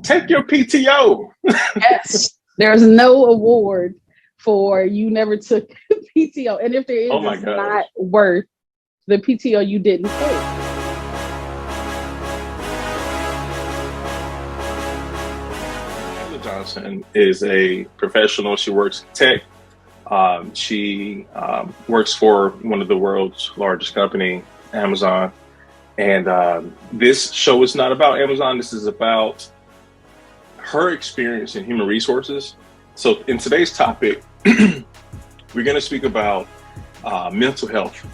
take your PTO. Yes, there's no award for you never took PTO, and if there is, it's not worth the PTO you didn't take. Nyla Johnson is a professional. She works in tech. She works for one of the world's largest company, Amazon. And this show is not about Amazon. This is about her experience in human resources. So in today's topic, we're going to speak about mental health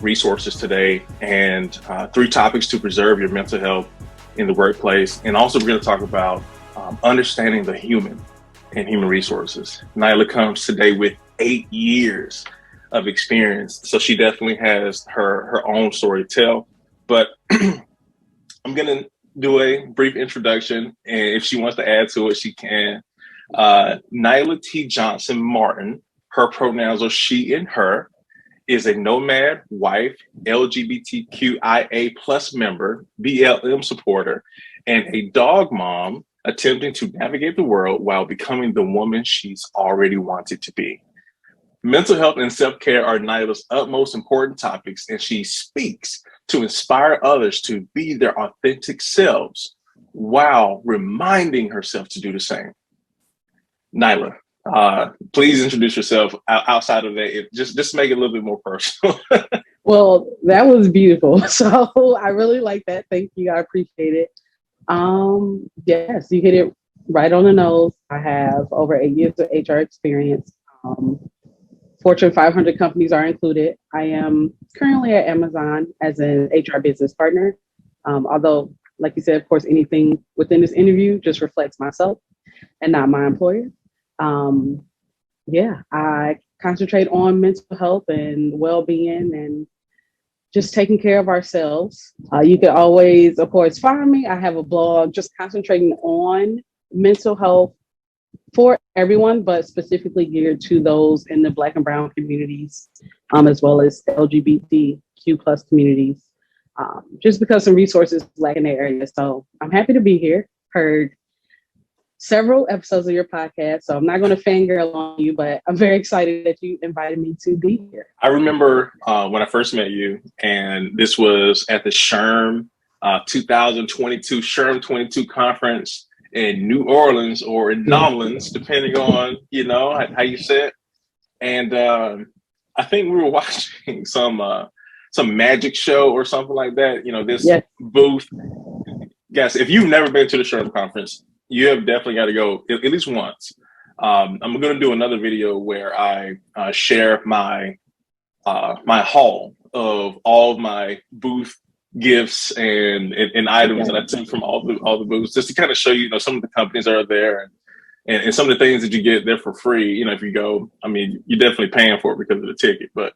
resources today, and 3 topics to preserve your mental health in the workplace. And also we're going to talk about understanding the human in human resources. Nyla comes today with 8 years of experience, so she definitely has her own story to tell. But I'm going to do a brief introduction, and if she wants to add to it, she can. Nyla T. Johnson Martin, her pronouns are she and her, is a nomad wife, LGBTQIA plus member, BLM supporter, and a dog mom attempting to navigate the world while becoming the woman she's already wanted to be. Mental health and self-care are Nyla's utmost important topics, and she speaks to inspire others to be their authentic selves while reminding herself to do the same. Nyla, please introduce yourself outside of that. Just make it a little bit more personal. Well, that was beautiful. So I really like that. Thank you. I appreciate it. Yes, you hit it right on the nose. I have over 8 years of HR experience. Fortune 500 companies are included. I am currently at Amazon as an HR business partner. Although, like you said, of course, anything within this interview just reflects myself and not my employer. I concentrate on mental health and well-being and just taking care of ourselves. You can always, of course, find me. I have a blog just concentrating on mental health for everyone, but specifically geared to those in the Black and Brown communities, as well as LGBTQ plus communities, just because some resources lack in the area. So I'm happy to be here. Heard several episodes of your podcast, so I'm not going to fangirl on you, but I'm very excited that you invited me to be here. I remember when I first met you, and this was at the SHRM 2022 SHRM-22 conference in New Orleans or in Nolans, depending on, how you say it. And I think we were watching some magic show or something like that. This booth. Guys, if you've never been to the SHRM conference, you have definitely got to go at least once. I'm going to do another video where I share my haul of all of my booth gifts and items that I took from all the booths, just to kind of show you, some of the companies that are there and some of the things that you get there for free. If you go, I mean, you're definitely paying for it because of the ticket, but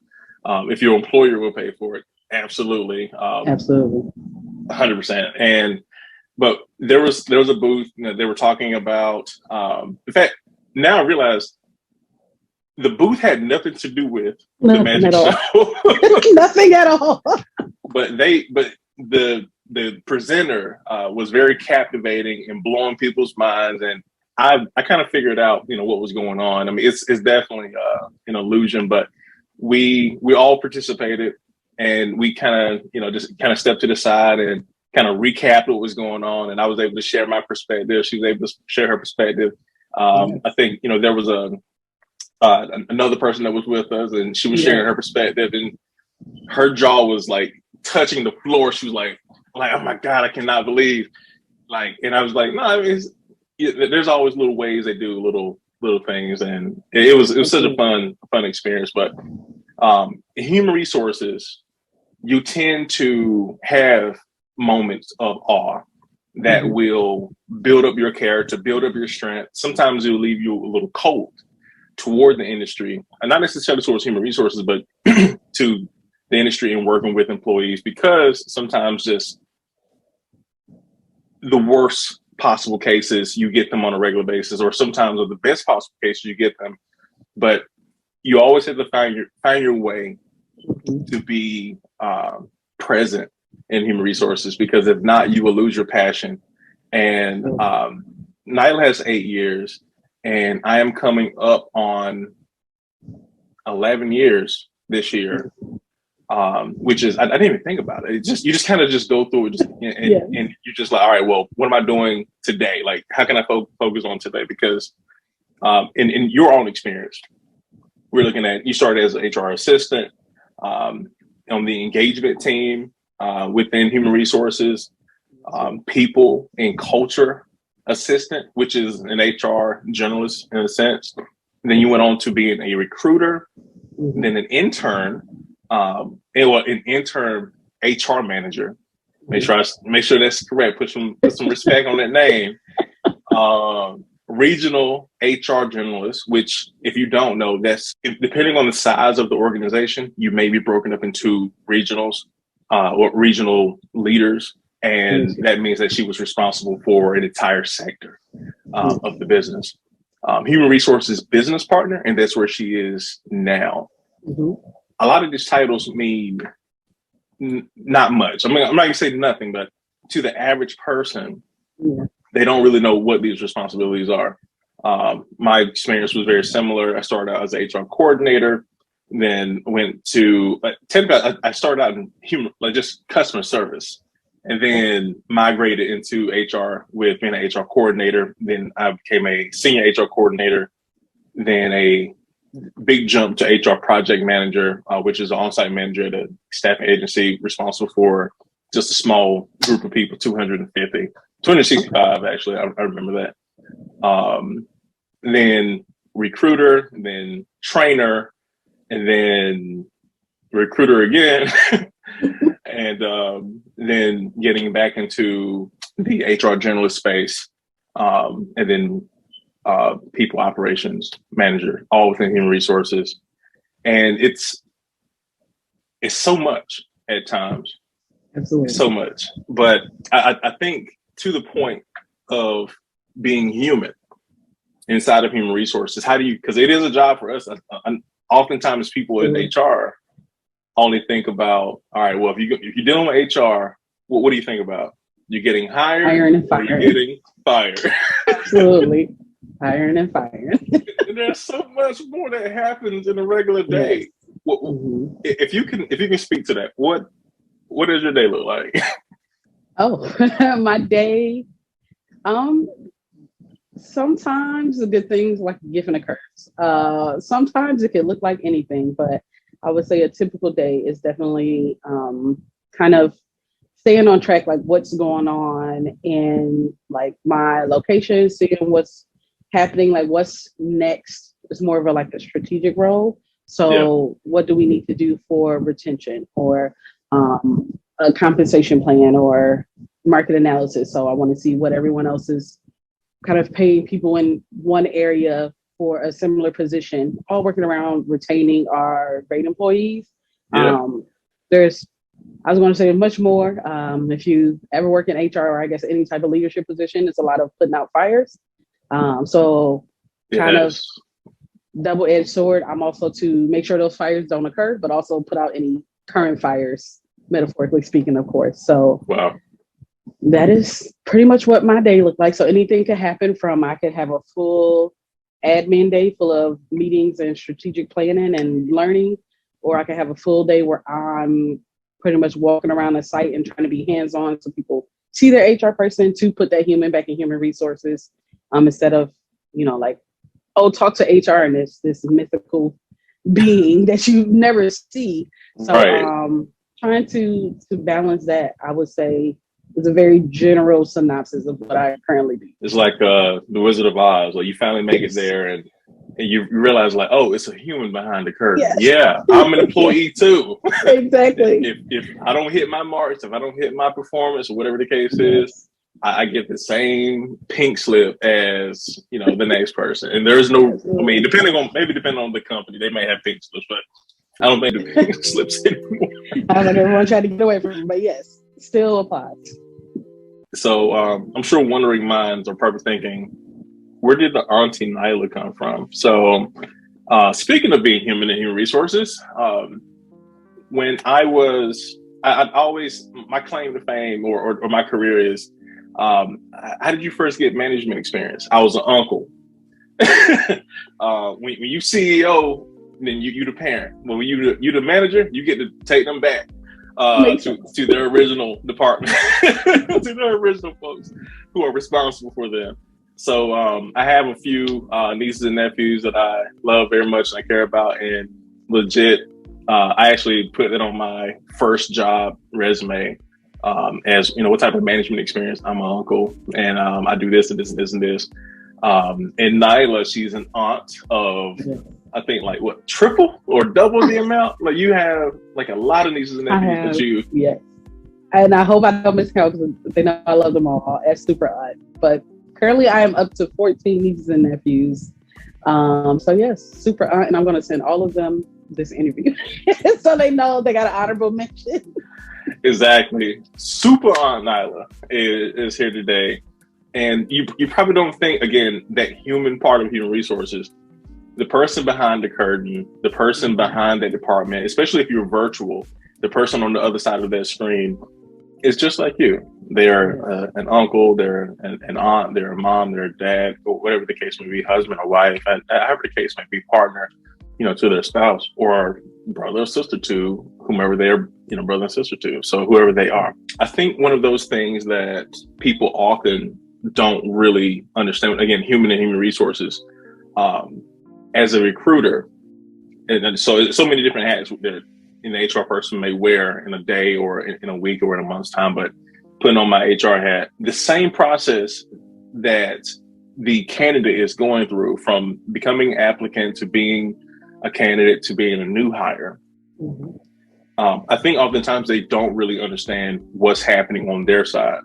if your employer will pay for it, absolutely, absolutely, 100%. But there was a booth that they were talking about. In fact, now I realize the booth had nothing to do with the magic show. Nothing at all. But the presenter was very captivating and blowing people's minds, and I kind of figured out what was going on. I mean, it's definitely an illusion, but we all participated, and we kind of just kind of stepped to the side and kind of recapped what was going on, and I was able to share my perspective. She was able to share her perspective. I think there was another person that was with us, and she was sharing her perspective, and her jaw was like touching the floor. She was like, oh my God, I cannot believe. And I was like, no, I mean, there's always little ways they do little things, and it was such a fun experience. But human resources, you tend to have moments of awe that will build up your character, build up your strength. Sometimes it will leave you a little cold toward the industry, and not necessarily towards human resources, but to the industry and working with employees, because sometimes just the worst possible cases, you get them on a regular basis, or sometimes of the best possible cases, you get them. But you always have to find your way to be present in human resources, because if not, you will lose your passion. And Nyla has 8 years, and I am coming up on 11 years this year. Which is I didn't even think about it. It's just you just kind of just go through it, and you're just like, all right, well, what am I doing today? Like, how can I focus on today? Because in your own experience, we're looking at you started as an HR assistant on the engagement team within human resources, people and culture assistant, which is an HR generalist in a sense. And then you went on to being a recruiter, then an intern. An intern HR manager. Make sure that's correct. Put some respect on that name. Regional HR generalist, which if you don't know, that's depending on the size of the organization, you may be broken up into regionals or regional leaders, and that means that she was responsible for an entire sector of the business. Human resources business partner, and that's where she is now. A lot of these titles mean not much. I'm not going to say nothing, but to the average person, they don't really know what these responsibilities are. My experience was very similar. I started out as an HR coordinator, then went to I started out in just customer service, and then migrated into HR with being an HR coordinator. Then I became a senior HR coordinator, then a big jump to HR project manager, which is an on-site manager at a staffing agency responsible for just a small group of people, 265 actually. I remember that. Then recruiter, then trainer, and then recruiter again, and then getting back into the HR generalist space, and then people operations manager, all within human resources. And it's so much at times. Absolutely. So much. But I think to the point of being human inside of human resources, how do you, because it is a job for us. Oftentimes people in HR only think about, all right, well, if you're dealing with HR, what do you think about? You're getting hired, hiring and firing. Or you're getting fired. Absolutely. Hiring and firing. There's so much more that happens in a regular day. Yes. If you can speak to that, what does your day look like? Oh, my day. Sometimes the good things like a gift and a curse. Sometimes it can look like anything, but I would say a typical day is definitely kind of staying on track, like what's going on in like my location, seeing what's happening, like what's next. It's more of a strategic role. So what do we need to do for retention or a compensation plan or market analysis? So I want to see what everyone else is kind of paying people in one area for a similar position, all working around retaining our great employees. I was going to say much more. If you ever work in HR or I guess any type of leadership position, it's a lot of putting out fires. So kind of double-edged sword. I'm also to make sure those fires don't occur, but also put out any current fires, metaphorically speaking, of course. So that is pretty much what my day looked like. So anything could happen from I could have a full admin day full of meetings and strategic planning and learning, or I could have a full day where I'm pretty much walking around the site and trying to be hands-on so people see their HR person to put that human back in human resources instead of, talk to HR and this mythical being that you never see. So trying to balance that, I would say, is a very general synopsis of what I currently do. It's like the Wizard of Oz, like you finally make it there and you realize like, oh, it's a human behind the curtain. Yes. Yeah, I'm an employee too. Exactly. If I don't hit my marks, if I don't hit my performance or whatever the case is, I get the same pink slip as, the next person. And there's no, depending on the company, they may have pink slips, but I don't think the pink slips anymore. I don't know, everyone tried to get away from it, but yes, still applies. So I'm sure wondering minds are probably thinking, where did the Auntie Nyla come from? So speaking of being human and human resources, when I always, my claim to fame or my career is How did you first get management experience? I was an uncle. When you CEO, then you the parent. When you the manager, you get to take them back to their original department, to their original folks who are responsible for them. So I have a few nieces and nephews that I love very much and I care about, and legit, I actually put it on my first job resume as, you know, what type of management experience. I'm an uncle, and I do this and this and this and this. And Nyla, she's an aunt of, I think, like what, triple or double the amount? Like you have like a lot of nieces and nephews that you. Yes. And I hope I don't miscount because they know I love them all as super aunt. But currently I am up to 14 nieces and nephews. So yes, super aunt, and I'm going to send all of them this interview so they know they got an honorable mention. Exactly. Super Aunt Nyla is here today. And you probably don't think, again, that human part of human resources, the person behind the curtain, the person behind that department, especially if you're virtual, the person on the other side of that screen is just like you. They're an uncle, they're an aunt, they're a mom, they're a dad, or whatever the case may be, husband or wife, however the case may be, partner, you know, to their spouse, or brother or sister to whomever they're, you know, brother and sister to. So whoever they are. I think one of those things that people often don't really understand, again, human and human resources, as a recruiter, and so many different hats that an HR person may wear in a day or in a week or in a month's time, but putting on my HR hat, the same process that the candidate is going through, from becoming an applicant to being a candidate to being a new hire. I think oftentimes they don't really understand what's happening on their side.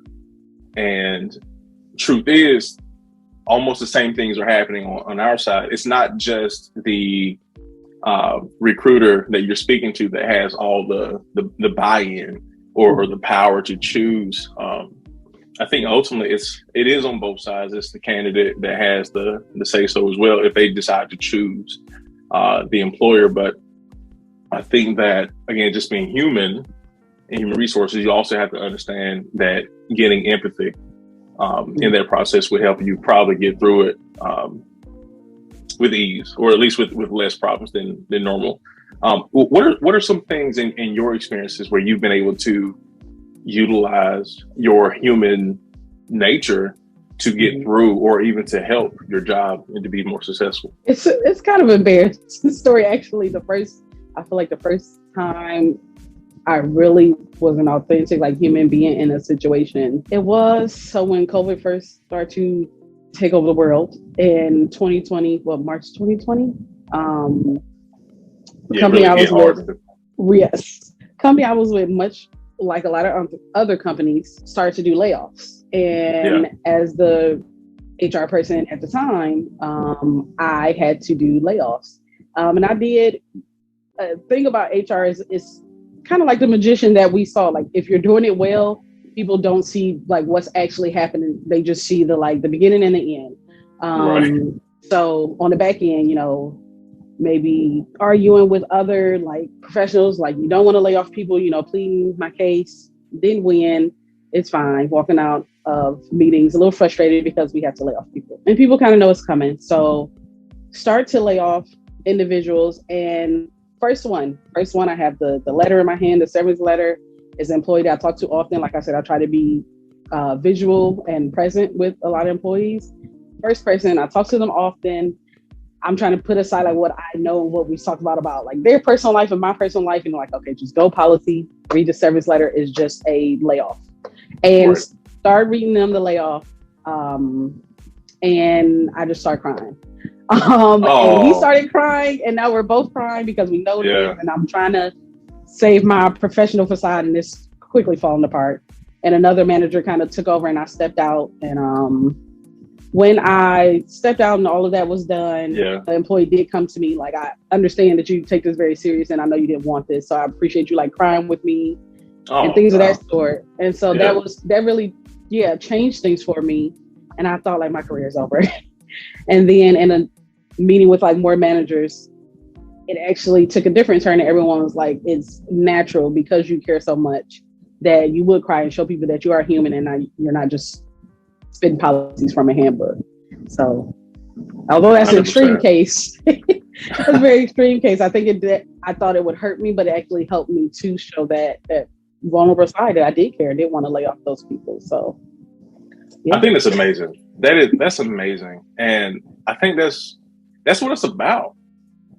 And truth is, almost the same things are happening on our side. It's not just the recruiter that you're speaking to that has all the buy-in or the power to choose. I think ultimately it is on both sides. It's the candidate that has the say so as well if they decide to choose the employer. But I think that, again, just being human and human resources, you also have to understand that getting empathy in that process would help you probably get through it with ease, or at least with less problems than normal. What are some things in your experiences where you've been able to utilize your human nature to get through, or even to help your job and to be more successful? It's kind of embarrassing story, actually. I feel like the first time I really was an authentic, like, human being in a situation, it was so when COVID first started to take over the world in 2020, March 2020. Company I was with, much like a lot of other companies, started to do layoffs. And as the HR person at the time, I had to do layoffs. And I did. Thing about HR is kind of like the magician that we saw. Like, if you're doing it well, people don't see like what's actually happening. They just see the beginning and the end. So on the back end, you know, maybe arguing with other like professionals, like, you don't want to lay off people, you know, pleading my case, didn't win, it's fine. Walking out of meetings a little frustrated because we have to lay off people, and people kind of know it's coming. So start to lay off individuals. And first one, I have the letter in my hand, the severance letter. Is an employee that I talk to often. Like I said, I try to be visual and present with a lot of employees. First person, I talk to them often. I'm trying to put aside like what I know and what we talked about like their personal life and my personal life, and like, okay, just go policy, read the severance letter is just a layoff, and start reading them the layoff. And I just start crying. And he started crying, and now we're both crying because we know this, and I'm trying to save my professional facade, and it's quickly falling apart. And another manager kind of took over, and I stepped out. And when I stepped out and all of that was done, the employee did come to me like, I understand that you take this very serious, and I know you didn't want this, so I appreciate you like crying with me and things of that sort. And so that really changed things for me. And I thought like my career is over. And then in a meeting with like more managers, it actually took a different turn, and everyone was like, it's natural because you care so much that you would cry and show people that you are human and you're not just spitting policies from a handbook. So, although that's 100%. an extreme case, it's a very extreme case. I think I thought it would hurt me, but it actually helped me to show that vulnerable side that I did care. I didn't want to lay off those people. So, yeah. I think that's amazing. That's amazing, and I think that's what it's about.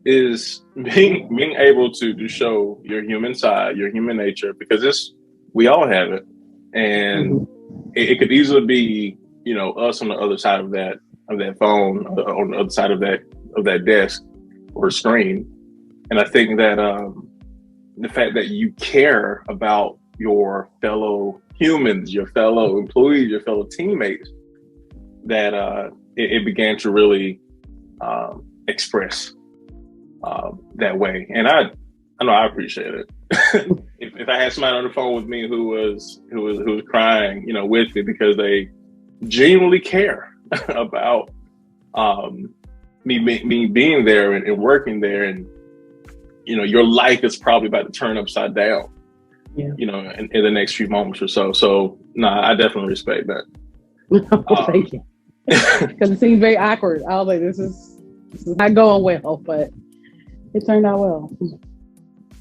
Is being able to show your human side, your human nature, because we all have it, and it could easily be, you know, us on the other side of that phone, on the other side of that desk or screen. And I think that the fact that you care about your fellow humans, your fellow employees, your fellow teammates, that it began to really express that way. And I know I appreciate it. if I had somebody on the phone with me who was crying, you know, with me because they genuinely care about me being there and working there, and you know, your life is probably about to turn upside down, you know, in the next few moments or so. So no, I definitely respect that. Thank you. Because it seems very awkward. I was like, this is not going well, but it turned out well.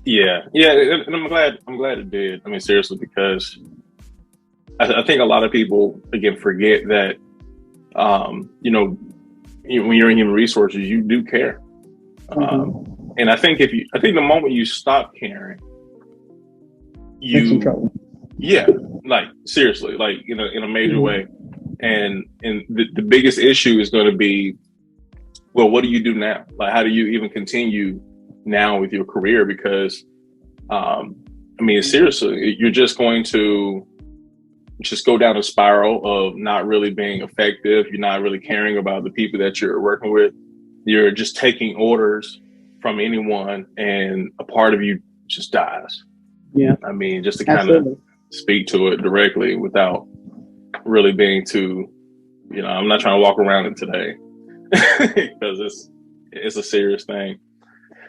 Yeah, and I'm glad it did. I mean, seriously, because I think a lot of people again forget that, you know, when you're in human resources, you do care, and I think the moment you stop caring, like seriously, like, you know, in a major way, and the biggest issue is going to be, well, what do you do now? Like, how do you even continue now with your career? Because, I mean, seriously, you're just going to go down a spiral of not really being effective. You're not really caring about the people that you're working with. You're just taking orders from anyone, and a part of you just dies. Yeah. I mean, just to kind of speak to it directly without really being too, you know, I'm not trying to walk around it today because it's a serious thing.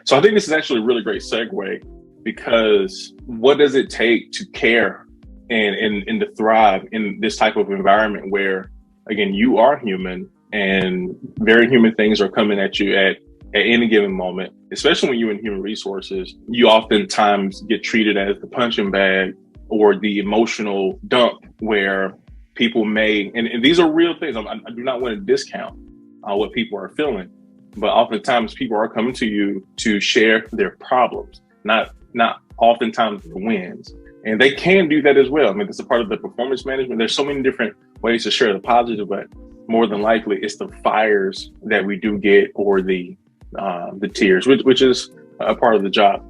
So I think this is actually a really great segue, because what does it take to care and to thrive in this type of environment where, again, you are human and very human things are coming at you at any given moment, especially when you're in human resources. You oftentimes get treated as the punching bag or the emotional dump where people may, and these are real things. I do not want to discount what people are feeling, but oftentimes people are coming to you to share their problems, not oftentimes the wins. And they can do that as well. I mean, this is a part of the performance management. There's so many different ways to share the positive, but more than likely it's the fires that we do get, or the tears, which is a part of the job.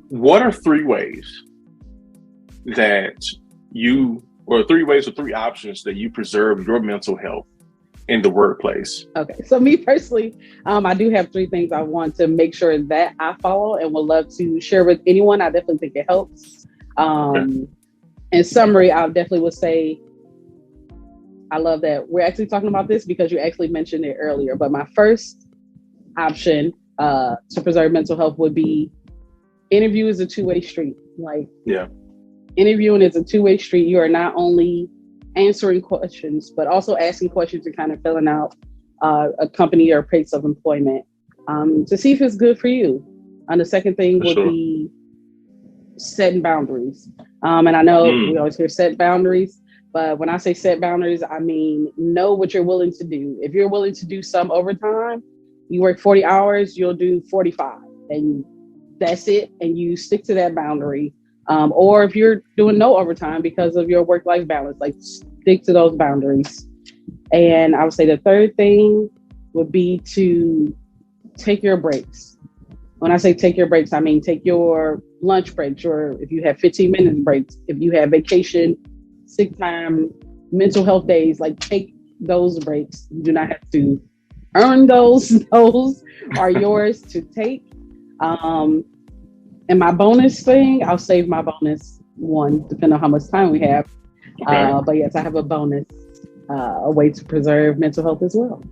What are three ways that three options that you preserve your mental health in the workplace? Okay, so me personally, I do have three things I want to make sure that I follow and would love to share with anyone. I definitely think it helps. In summary, I definitely would say, I love that we're actually talking about this because you actually mentioned it earlier, but my first option to preserve mental health would be, interview is a two-way street. Interviewing is a two-way street. You are not only answering questions, but also asking questions and kind of filling out a company or place of employment to see if it's good for you. And the second thing would be setting boundaries. And I know we always hear set boundaries, but when I say set boundaries, I mean, know what you're willing to do. If you're willing to do some overtime, you work 40 hours, you'll do 45, and that's it. And you stick to that boundary. Or if you're doing no overtime because of your work-life balance, like, stick to those boundaries. And I would say the third thing would be to take your breaks. When I say take your breaks, I mean take your lunch breaks, or if you have 15-minute breaks, if you have vacation, sick time, mental health days, like, take those breaks. You do not have to earn those. Those are yours to take. And my bonus thing, I'll save my bonus one, depending on how much time we have. Okay. But yes, I have a bonus, a way to preserve mental health as well.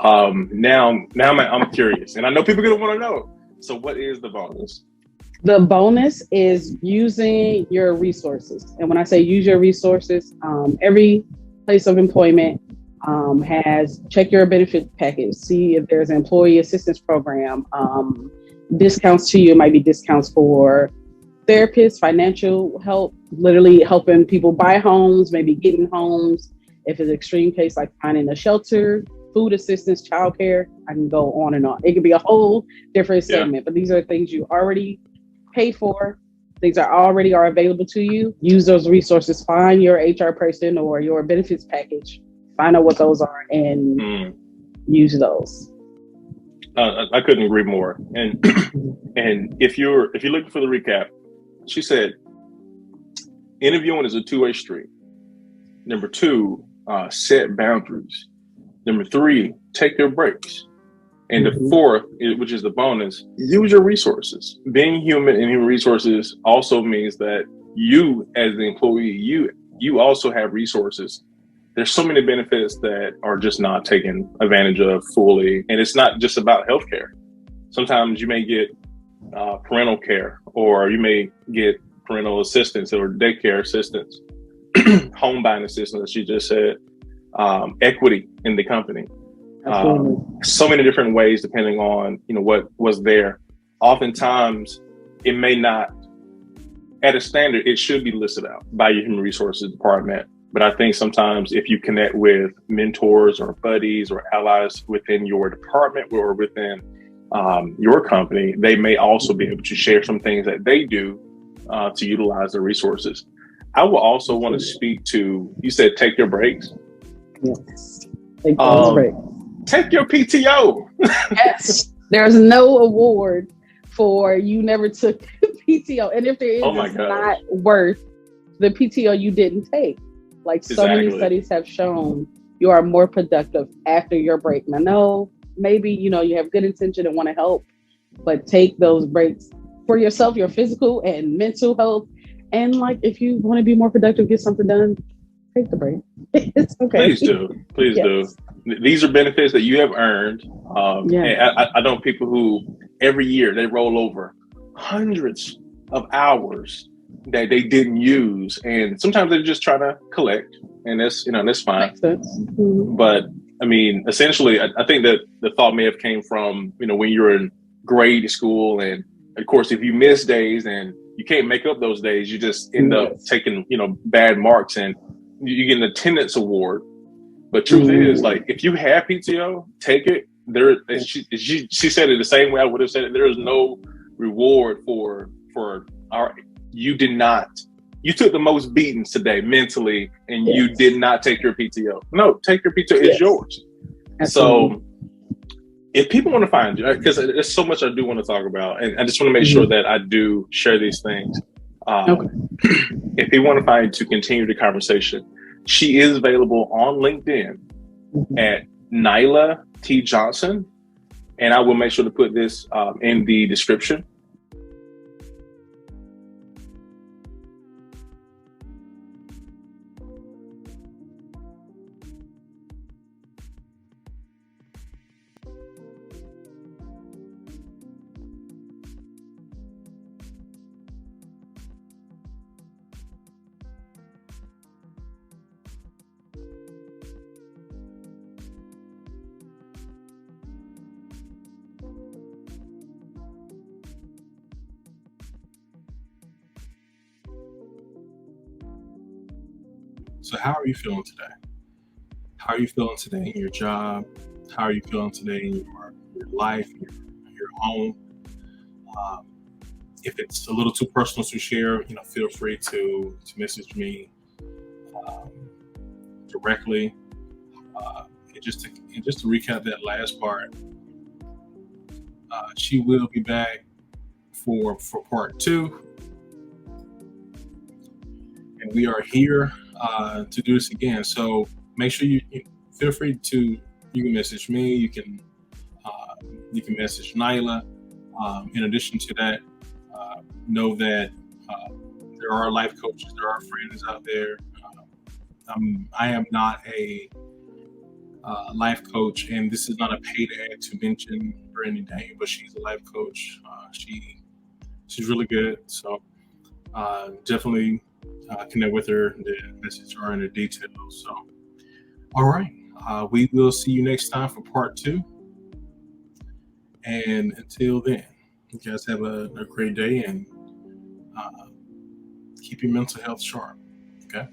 Now I'm curious, and I know people are gonna want to know. So what is the bonus? The bonus is using your resources. And when I say use your resources, every place of employment has check your benefit package, see if there's an employee assistance program, discounts to you. It might be discounts for therapists, financial help, literally helping people buy homes, maybe getting homes. If it's an extreme case like finding a shelter, food assistance, childcare, I can go on and on. It could be a whole different segment, but these are things you already pay for. Things are already are available to you. Use those resources. Find your HR person or your benefits package. Find out what those are and use those. I couldn't agree more. And and if you're looking for the recap, she said, interviewing is a two-way street. Number 2, set boundaries. Number 3, take your breaks. And the 4th, which is the bonus, use your resources. Being human and human resources also means that you, as the employee, you also have resources. There's so many benefits that are just not taken advantage of fully. And it's not just about healthcare. Sometimes you may get parental care, or you may get parental assistance or daycare assistance, home buying assistance, as she just said, equity in the company. So many different ways depending on what was there. Oftentimes it may not, at a standard, it should be listed out by your human resources department. But I think sometimes if you connect with mentors or buddies or allies within your department or within your company, they may also be able to share some things that they do to utilize the resources. I will also want to speak to, you said take your breaks. Yes. Take those breaks. Take your PTO. Yes. There's no award for you never took PTO. And if there is, it's not worth the PTO you didn't take. Like so many studies have shown, you are more productive after your break. And I know maybe, you have good intention and want to help, but take those breaks for yourself, your physical and mental health. And like, if you want to be more productive, get something done, take the break. It's okay. Please do. Please do. These are benefits that you have earned. And I know people who every year they roll over hundreds of hours that they didn't use, and sometimes they're just trying to collect, and that's that's fine. Makes sense. Mm-hmm. But I mean, essentially, I think that the thought may have came from when you were in grade school, and of course, if you miss days and you can't make up those days, you just end up taking bad marks, and you get an attendance award. But truth is, like, if you have PTO, take it. She said it the same way I would have said it. There is no reward for our. You did not. You took the most beatings today mentally, and you did not take your PTO. No, take your PTO. It's yours. Absolutely. So if people want to find you, because there's so much I do want to talk about, and I just want to make sure that I do share these things. If people want to find you to continue the conversation, she is available on LinkedIn at Nyla T. Johnson, and I will make sure to put this in the description. So how are you feeling today? How are you feeling today in your job? How are you feeling today in your life, your home? If it's a little too personal to share, feel free to message me directly. And just to recap that last part, she will be back for part 2, and we are here to do this again. So make sure you feel free to, you can message me, you can message Nyla. In addition to that, know that there are life coaches, there are friends out there. I am not a life coach, and this is not a paid ad to mention Brittany Daniel, but she's a life coach. She's really good. So definitely connect with her, message her in the details. So All right. We will see you next time for part 2. And until then, you guys have a great day, and keep your mental health sharp. Okay.